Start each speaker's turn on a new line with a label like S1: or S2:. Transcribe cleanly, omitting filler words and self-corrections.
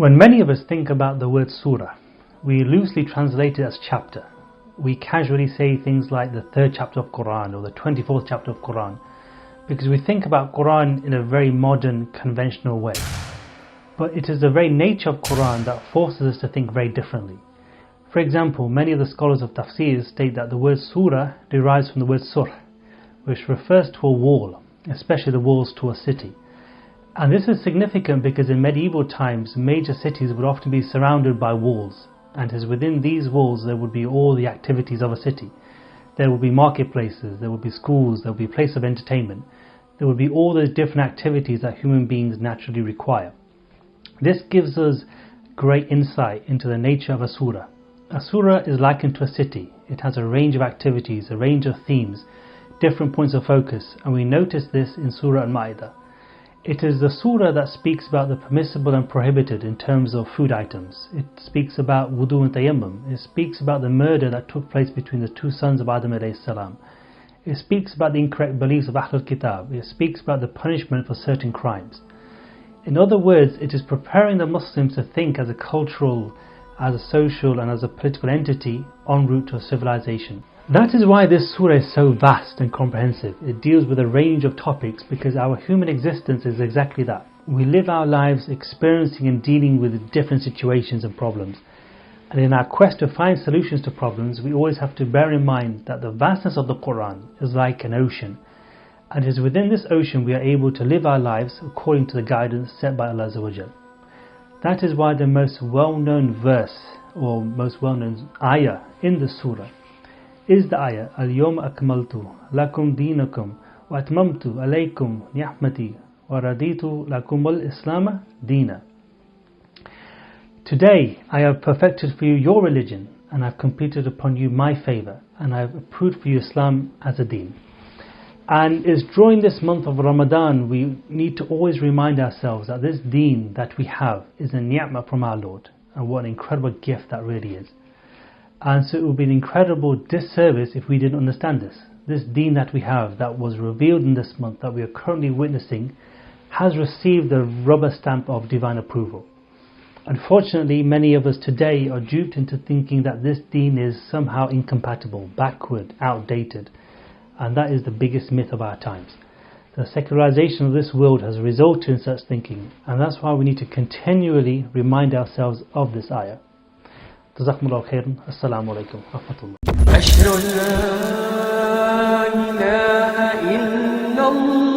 S1: When many of us think about the word surah, we loosely translate it as chapter. We casually say things like the 3rd chapter of Quran or the 24th chapter of Quran, because we think about Quran in a very modern, conventional way. But it is the very nature of Quran that forces us to think very differently. For example, many of the scholars of tafsir state that the word surah derives from the word surh, which refers to a wall, especially the walls to a city. And this is significant because in medieval times, major cities would often be surrounded by walls, and as within these walls there would be all the activities of a city. There would be marketplaces, there would be schools, there would be places of entertainment, there would be all those different activities that human beings naturally require. This gives us great insight into the nature of a surah. A surah is likened to a city. It has a range of activities, a range of themes, different points of focus, and we notice this in Surah Al-Ma'idah. It is the surah that speaks about the permissible and prohibited in terms of food items. It speaks about wudu and tayammum. It speaks about the murder that took place between the 2 sons of Adam alayhi salam. It speaks about the incorrect beliefs of Ahlul Kitab. It speaks about the punishment for certain crimes. In other words, it is preparing the Muslims to think as a cultural, as a social and as a political entity en route to a civilization. That is why this surah is so vast and comprehensive. It deals with a range of topics because our human existence is exactly that. We live our lives experiencing and dealing with different situations and problems. And in our quest to find solutions to problems, we always have to bear in mind that the vastness of the Quran is like an ocean. And it is within this ocean we are able to live our lives according to the guidance set by Allah Azza wa Jal. That is why the most well-known verse or most well-known ayah in the surah is the ayah Al-Yawma Akmaltu Lakum Dinakum Wa Atmamtu Alaykum Ni'mati Wa Raditu Lakum Al-Islam Dina. Today I have perfected for you your religion, and I have completed upon you my favour, and I have approved for you Islam as a deen. And it's during this month of Ramadan we need to always remind ourselves that this deen that we have is a ni'mah from our Lord, and what an incredible gift that really is. And so it would be an incredible disservice if we didn't understand this. This deen that we have, that was revealed in this month, that we are currently witnessing, has received the rubber stamp of divine approval. Unfortunately, many of us today are duped into thinking that this deen is somehow incompatible, backward, outdated. And that is the biggest myth of our times. The secularization of this world has resulted in such thinking, and that's why we need to continually remind ourselves of this ayah. جزاكم الله خيرا. السلام عليكم ورحمة الله.
S2: أشهد أن لا إله إلا الله